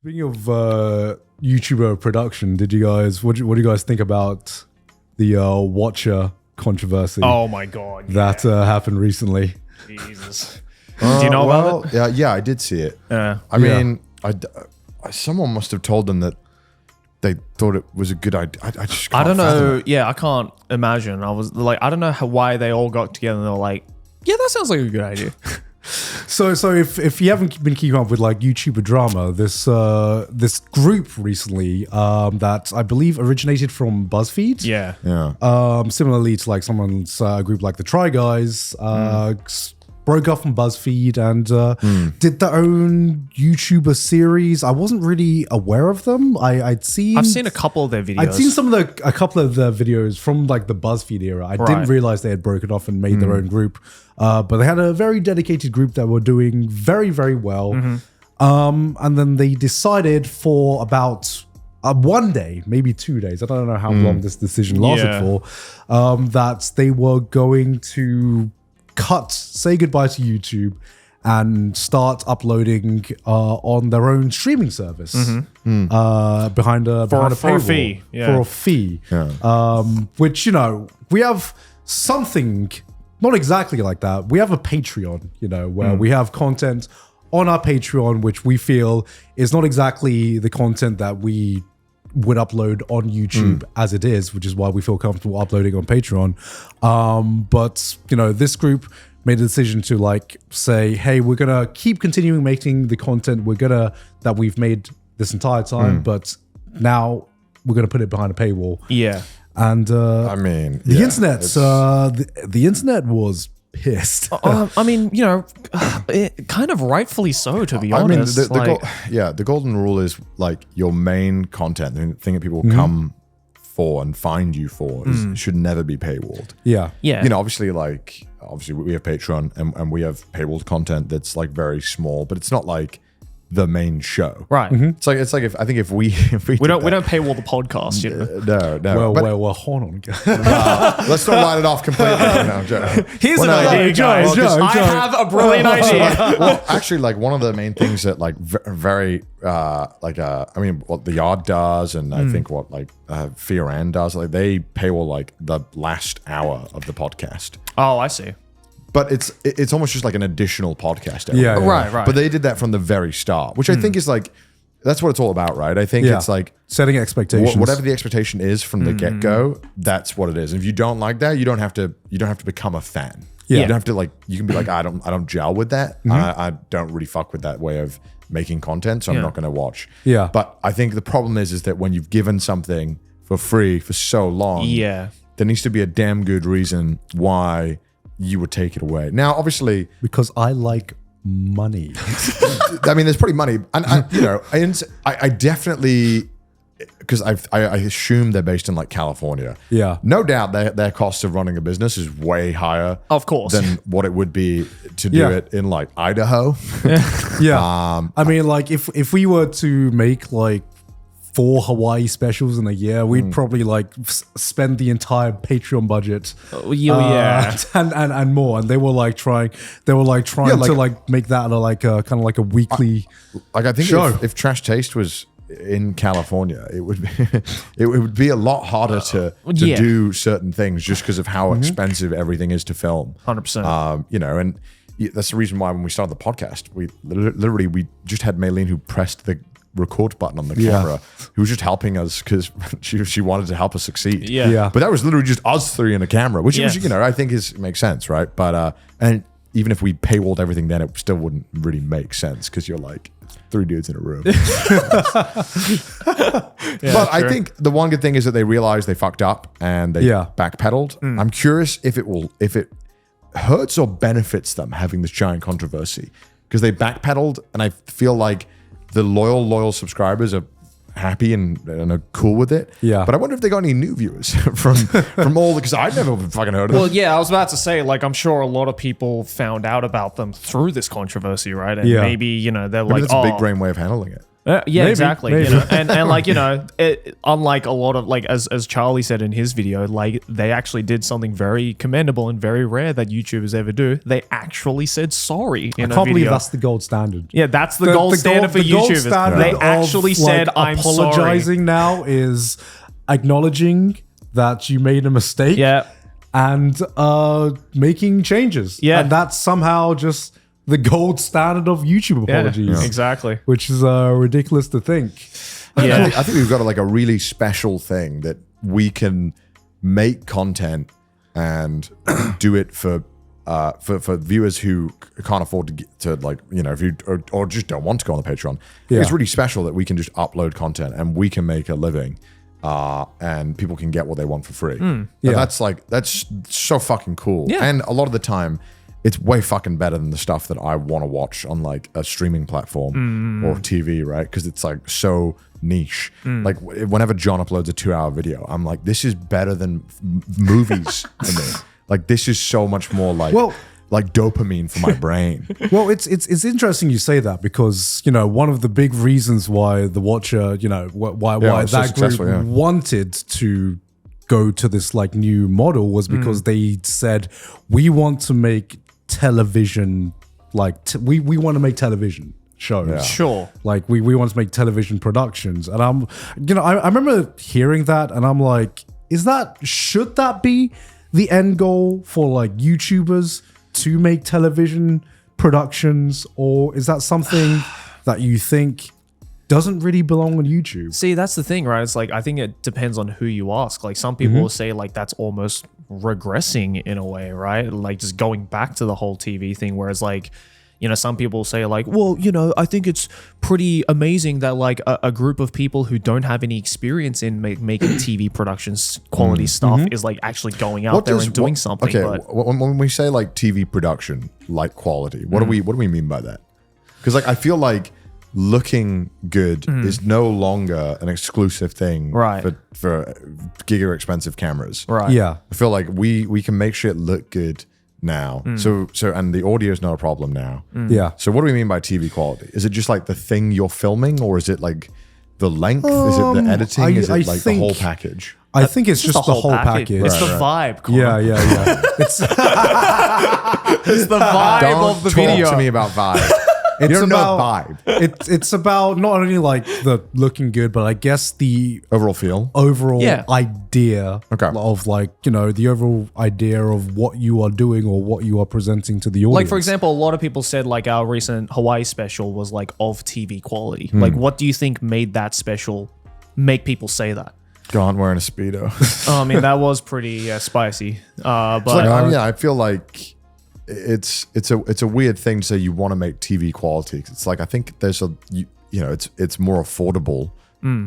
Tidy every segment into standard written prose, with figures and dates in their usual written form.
Speaking of YouTuber production, what do you guys think about the Watcher controversy? Oh my god, that happened recently. Jesus. Do you know about it? Yeah, I did see it. Yeah. I mean, someone must have told them that they thought it was a good idea. I just can't I don't know. fathom it. Yeah, I can't imagine. I was like, I don't know why they all got together and they were like, yeah, that sounds like a good idea. So if you haven't been keeping up with like YouTuber drama, this group recently that I believe originated from BuzzFeed. Yeah. Similarly to like someone's group like the Try Guys, broke off from BuzzFeed and did their own YouTuber series. I wasn't really aware of them. I've seen a couple of their videos. I'd seen a couple of the videos from like the BuzzFeed era. I didn't realize they had broken off and made their own group. But they had a very dedicated group that were doing very, very well. And then they decided for about one day, maybe 2 days, I don't know how long this decision lasted for, that they were going to say goodbye to YouTube and start uploading on their own streaming service behind a paywall. For a fee. Yeah. For a fee. Yeah. Which, we have something not exactly like that. We have a Patreon, where we have content on our Patreon, which we feel is not exactly the content that we would upload on YouTube as it is, which is why we feel comfortable uploading on Patreon. But, this group made a decision to like say, hey, we're going to keep continuing making the content that we've made this entire time, but now we're going to put it behind a paywall. Yeah. And I mean, the internet, the internet was pissed. I mean, kind of rightfully so, to be honest. I mean, the golden rule is like your main content, the thing that people come for and find you for, should never be paywalled. Yeah. Yeah. Obviously we have Patreon and we have paywalled content that's like very small, but it's not like the main show, right? It's like if we don't paywall the podcast, no. Well, hold on. Let's not write it off completely. No, Joe. Here's an idea, guys. I have a brilliant idea. Well, actually, like one of the main things that like very I mean, what The Yard does, and I think what like Fear Ann does, like they paywall like the last hour of the podcast. Oh, I see. But it's almost just like an additional podcast. Yeah. Right. But they did that from the very start, which I think is like, that's what it's all about, right? I think it's like setting expectations. Whatever the expectation is from the get go, that's what it is. And if you don't like that, you don't have to become a fan. Yeah. You don't have to like. You can be like, I don't gel with that. I don't really fuck with that way of making content, so I'm not going to watch. Yeah. But I think the problem is that when you've given something for free for so long, there needs to be a damn good reason why you would take it away. Now, obviously, because I like money. I mean, there's probably money, and I definitely, because I assume they're based in like California. Yeah, no doubt their cost of running a business is way higher, of course, than what it would be to do it in like Idaho. I mean, like if we were to make like 4 Hawaii specials in a year, we'd probably like spend the entire Patreon budget, and more. And they were like trying to like make that like kind of like a weekly. I think show. If Trash Taste was in California, it would be a lot harder to do certain things just because of how expensive everything is to film. 100%. And that's the reason why when we started the podcast, we literally just had Maylene who pressed the record button on the camera, who was just helping us because she wanted to help us succeed. But that was literally just us 3 in a camera, which I think makes sense, right? But and even if we paywalled everything, then it still wouldn't really make sense because you're like 3 dudes in a room. But I think the one good thing is that they realized they fucked up and they backpedaled. I'm curious if it hurts or benefits them having this giant controversy, because they backpedaled, and I feel like the loyal subscribers are happy and are cool with it. Yeah. But I wonder if they got any new viewers from all, because I'd never fucking heard of them. Well, yeah, I was about to say, like, I'm sure a lot of people found out about them through this controversy, right? And maybe, they're like, that's a big brain way of handling it. Maybe, exactly. maybe. You know? and like, you know, unlike a lot of like as Charlie said in his video, like they actually did something very commendable and very rare that YouTubers ever do. They actually said sorry in I can't a believe video. that's the gold standard. Yeah, that's the gold standard for the gold YouTubers. standard They of, actually said, like, "I'm sorry." apologizing now is acknowledging that you made a mistake. Yeah. And making changes. Yeah. And that's somehow just the gold standard of YouTube apologies. Yeah, exactly. Which is ridiculous to think. Yeah. I think we've got like a really special thing that we can make content and do it for viewers who can't afford to get to, like, you know, if you or just don't want to go on the Patreon. Yeah. It's really special that we can just upload content and we can make a living. And people can get what they want for free. Yeah. That's so fucking cool. Yeah. And a lot of the time, it's way fucking better than the stuff that I want to watch on like a streaming platform or TV, right? Because it's like so niche. Like whenever John uploads a 2-hour video, I'm like, this is better than movies to me. Like this is so much more like dopamine for my brain. Well, it's interesting you say that because, you know, one of the big reasons why The Watcher, you know, why it's so that group successful, wanted to go to this like new model was because they said, we want to make television, like we want to make television shows. Yeah. Sure. Like we want to make television productions. And I remember hearing that and I'm like, should that be the end goal for like YouTubers to make television productions, or is that something that you think doesn't really belong on YouTube? See, that's the thing, right? It's like, I think it depends on who you ask. Like some people will say like that's almost regressing in a way, right? Like just going back to the whole TV thing, whereas like, you know, some people say like, well, you know, I think it's pretty amazing that like a group of people who don't have any experience in making TV productions, quality stuff is like actually going out there and doing something. Okay, But when we say like TV production, like quality, what do we mean by that? Because like I feel like looking good is no longer an exclusive thing for giga expensive cameras. right. Yeah. I feel like we can make shit look good now. So and the audio is not a problem now. Yeah. So what do we mean by TV quality? Is it just like the thing you're filming, or is it like the length? Is it the editing? Is it like the whole package? I think it's just the whole package. It's the vibe. Connor. Yeah. It's the vibe Don't of the talk video. to me about vibe. It's you don't about know vibe. It's about not only like the looking good, but I guess the Overall feel. overall Yeah. idea Okay. of like, you know, the overall idea of what you are doing or what you are presenting to the audience. Like, for example, a lot of people said like our recent Hawaii special was like of TV quality. Like, what do you think made that special make people say that? Gone wearing a Speedo. I mean, that was pretty spicy. But I feel like it's a weird thing to say you want to make TV quality. It's like I think there's it's more affordable,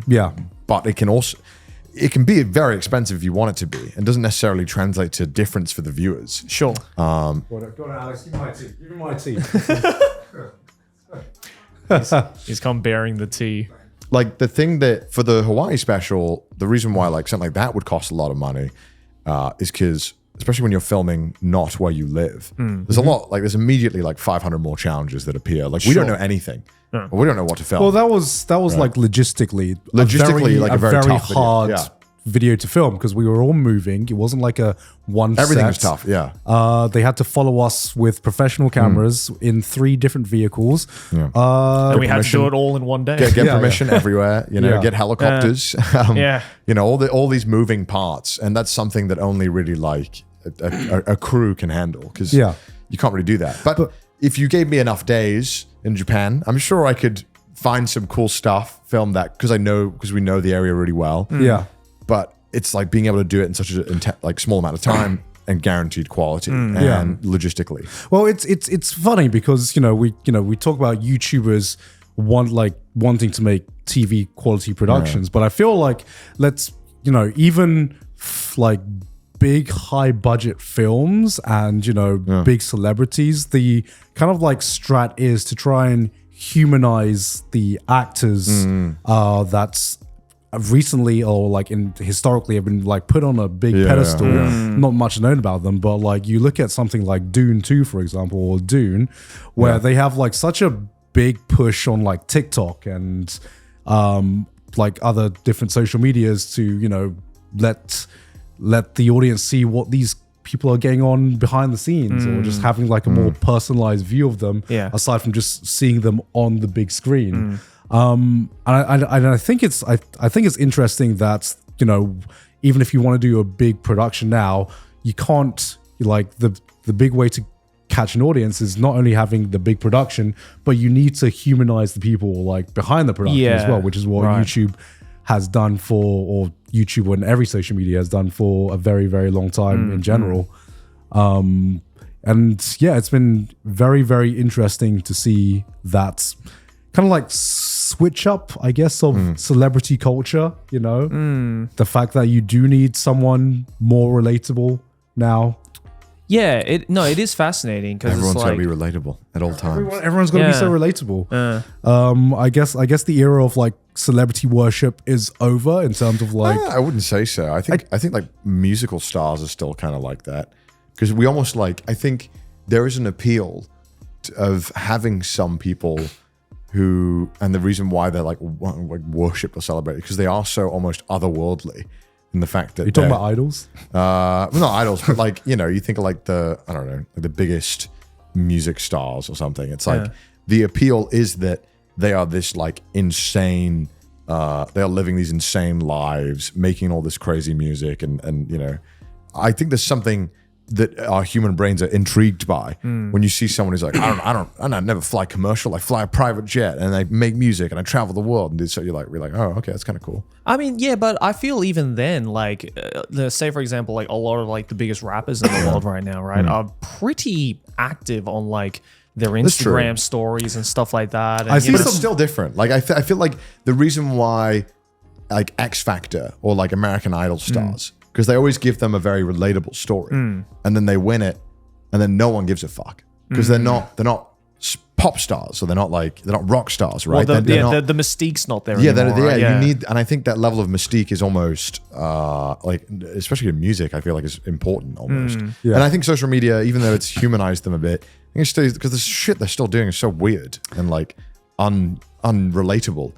yeah. but it can be very expensive if you want it to be, and doesn't necessarily translate to difference for the viewers. sure. Go on, Alex. Give me my tea. Give me my tea. He's come bearing the tea. Like the thing that for the Hawaii special, the reason why like something like that would cost a lot of money is because, especially when you're filming not where you live, there's a lot, like there's immediately like 500 more challenges that appear. Like we don't know anything. Or we don't know what to film. Well, that was like logistically Like a very tough video. hard Yeah. video to film because we were all moving. It wasn't like a one Everything set. was tough. Yeah. They had to follow us with professional cameras in 3 different vehicles. Yeah. And we had to permission. do it all in one day. Get Yeah, permission everywhere, you know, Yeah. get helicopters, Yeah. you know, all these moving parts. And that's something that only really like a crew can handle, because Yeah. you can't really do that. But if you gave me enough days in Japan, I'm sure I could find some cool stuff, film that, because we know the area really well. Yeah. But it's like being able to do it in such a like small amount of time and guaranteed quality and logistically. Well, it's funny because we talk about YouTubers wanting to make TV quality productions, but I feel like even like big high budget films and big celebrities, the kind of like strat is to try and humanize the actors that's recently or like historically have been like put on a big pedestal. Not much known about them, but like you look at something like Dune 2, for example, or Dune, where they have like such a big push on like TikTok and like other different social medias to, you know, let the audience see what these people are getting on behind the scenes, or just having like a more personalized view of them, aside from just seeing them on the big screen. And I think it's interesting that, you know, even if you want to do a big production now, you can't, like, the big way to catch an audience is not only having the big production, but you need to humanize the people like behind the production as well, which is what YouTube has done or YouTube and every social media has done for a very, very long time in general. And yeah, it's been very, very interesting to see that kind of like switch up, I guess, of celebrity culture, you know, the fact that you do need someone more relatable now. Yeah, it is fascinating because everyone's it's got like, to be relatable at all times. Everyone's got to be so relatable. I guess the era of like celebrity worship is over in terms of like. I wouldn't say so. I think like musical stars are still kind of like that, because we almost like, I think there is an appeal of having some people who, and the reason why they're like worshipped or celebrated, because they are so almost otherworldly. In the fact that you're talking about idols, well, not idols, but like, you know, you think of like I don't know, like the biggest music stars or something. It's like the appeal is that they are this like insane, they are living these insane lives, making all this crazy music, and you know, I think there's something that our human brains are intrigued by when you see someone who's like, I never fly commercial, I fly a private jet and I make music and I travel the world, and so you're like, oh, okay, that's kind of cool. I mean, yeah, but I feel even then, like, say for example, like a lot of like the biggest rappers in the world right now, right, are pretty active on like their Instagram stories and stuff like that. And, I see, but it's still different. Like I feel like the reason why like X Factor or like American Idol stars, because they always give them a very relatable story, and then they win it, and then no one gives a fuck because they're not pop stars, so they're not rock stars, right? Well, the mystique's not there anymore. You need, and I think that level of mystique is almost like, especially in music, I feel like is important almost. And I think social media, even though it's humanized them a bit, I think it's still, because the shit they're still doing is so weird and like unrelatable.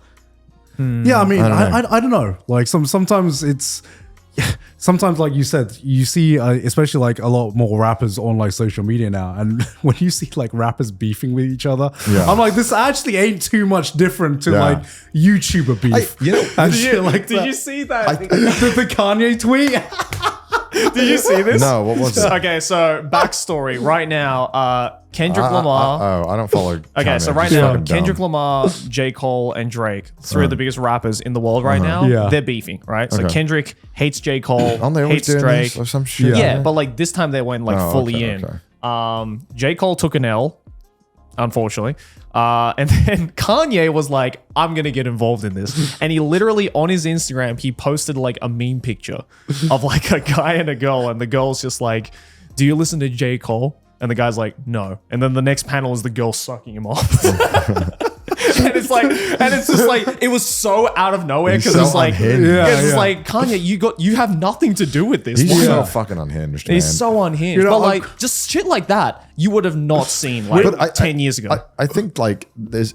Yeah, I mean, I don't know. Like sometimes it's. Sometimes, like you said, you see, especially like a lot more rappers on like social media now, and when you see like rappers beefing with each other, I'm like, this actually ain't too much different to like YouTuber beef. Did you see that? The Kanye tweet? Did you see this? No, what was it? Okay, so backstory right now, Kendrick Lamar. I don't follow. Okay, Kanye. so right now, Kendrick Lamar, J. Cole, and Drake, three of the biggest rappers in the world right now, they're beefing, right? So Kendrick hates J. Cole, hates Drake. Or some shit? Yeah, but like this time they went like fully in. Okay. J. Cole took an L, unfortunately. And then Kanye was like, I'm going to get involved in this. And he literally on his Instagram, he posted like a meme picture of like a guy and a girl. And the girl's just like, do you listen to J. Cole? And the guy's like, no. And then the next panel is the girl sucking him off. And it's like, and it's just like, it was so out of nowhere because it's like, it's like, Kanye, you have nothing to do with this. He's so fucking unhinged. He's so unhinged. You know, but like, just shit like that, you would have not seen like 10 years ago. I think like there's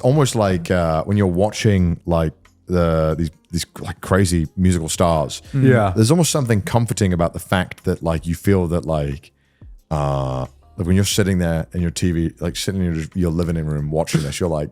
almost like when you're watching like these like crazy musical stars. There's almost something comforting about the fact that like you feel that like when you're sitting there in your TV, like sitting in your living room watching this, you're like,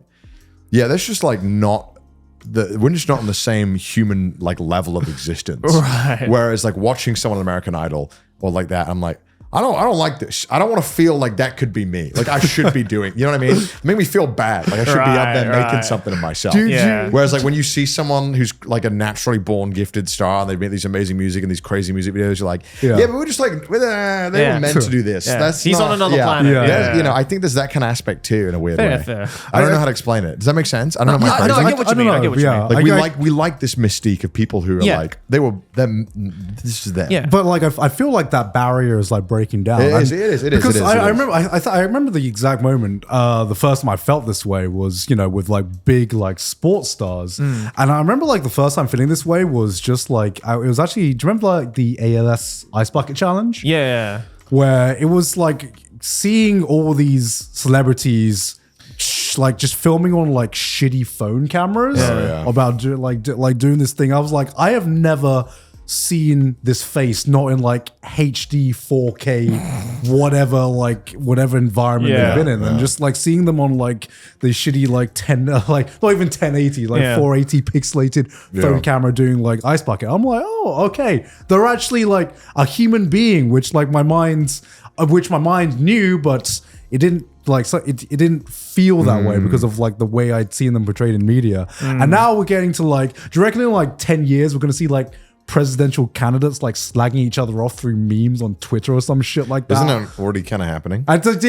yeah, that's just like we're just not on the same human like level of existence. Right. Whereas like watching someone on American Idol or like that, I'm like, I don't like this. I don't want to feel like that could be me. Like I should be doing, you know what I mean? Make me feel bad. Like I should be up there making something of myself. Whereas like when you see someone who's like a naturally born gifted star and they make these amazing music and these crazy music videos, you're like, but we're just like, they were meant to do this. He's on another planet. You know, I think there's that kind of aspect too in a weird way. Fair. I don't know how to explain it. Does that make sense? I don't know. I get what you mean. I get what you mean. Like we like this mystique of people who are like, this is them. Yeah. But like I feel like that barrier is like breaking down. It is. Because I remember the exact moment. The first time I felt this way was, you know, with like big like sports stars, and I remember like the first time feeling this way was just like it was actually. Do you remember like the ALS Ice Bucket Challenge? Yeah. Where it was like seeing all these celebrities like just filming on like shitty phone cameras about doing this thing. I was like, I have never seen this face not in like HD 4K whatever environment they've been in, and just like seeing them on like the shitty like 10 like not even 1080 like 480 pixelated phone camera doing like Ice Bucket. I'm like, oh, okay, they're actually like a human being, which my mind knew, but it didn't like, so it didn't feel that way because of like the way I'd seen them portrayed in media. And now we're getting to like, do you reckon in like 10 years we're gonna see like presidential candidates like slagging each other off through memes on Twitter or some shit like that? Isn't that already kind of happening? That's what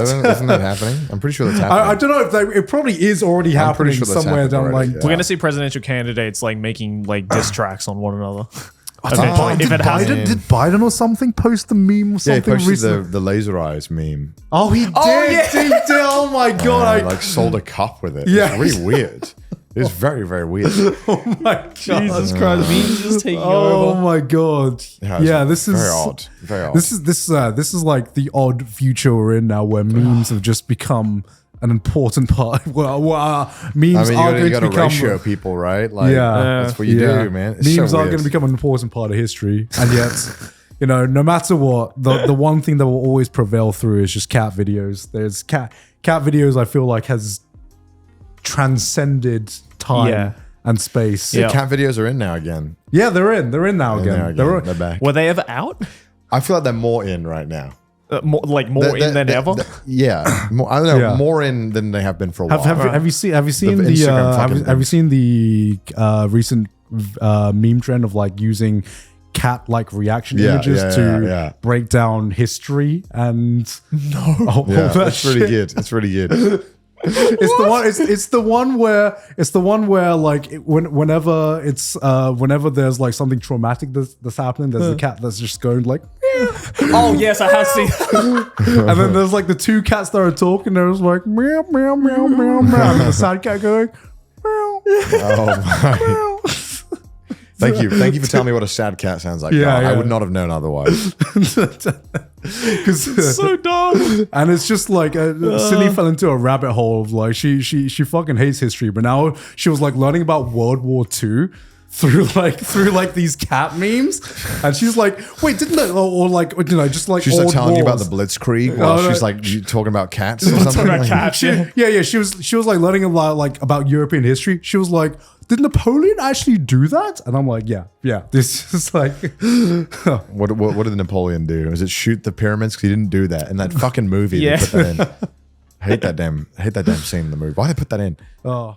isn't that happening? I'm pretty sure that's happening. I don't know if it probably is already happening somewhere down already, like. We're gonna see presidential candidates like making like diss tracks on one another. Did Biden or something post the meme or something? Yeah, he posted the laser eyes meme. Oh, he did. He did. Oh my god! Like sold a cup with it. Yeah, it's really weird. It's very, very weird. Oh my god! Jesus Christ! Memes just taking over. Oh my god! Yeah, this is very odd. Very odd. This is like the odd future we're in now, where memes have just become an important part. Memes are going to become ratio people, right? Like, that's what you do, man. It's memes are going to become an important part of history, and yet, no matter what, the one thing that will always prevail through is just cat videos. There's cat videos. I feel like has transcended time and space. Yeah, cat videos are in now again. Yeah, they're in now again. They're back. Were they ever out? I feel like they're more in right now. More in than ever. More, I don't know, more in than they have been for a while. Have you seen the recent meme trend of like using cat like reaction images to break down history and that's really good. It's really good. It's the one where like whenever there's like something traumatic that's happening, there's a cat that's just going like oh yes, I have seen. And then there's like the two cats that are talking. There's like meow meow meow meow meow, and the sad cat going meow. Oh my. Thank you for telling me what a sad cat sounds like. I would not have known otherwise. Because it's so dumb. And it's just like Cindy fell into a rabbit hole of like she fucking hates history, but now she was like learning about World War II through these cat memes, and she's like, wait, didn't that or like just like she's like telling wars. you about the Blitzkrieg while she's like talking about cats or something. About cats, she was like learning about European history. She was like, did Napoleon actually do that? And I'm like, yeah. This is like, what did Napoleon do? Is it shoot the pyramids? Because he didn't do that in that fucking movie. They put that in. I hate that damn scene in the movie. Why did they put that in? Oh.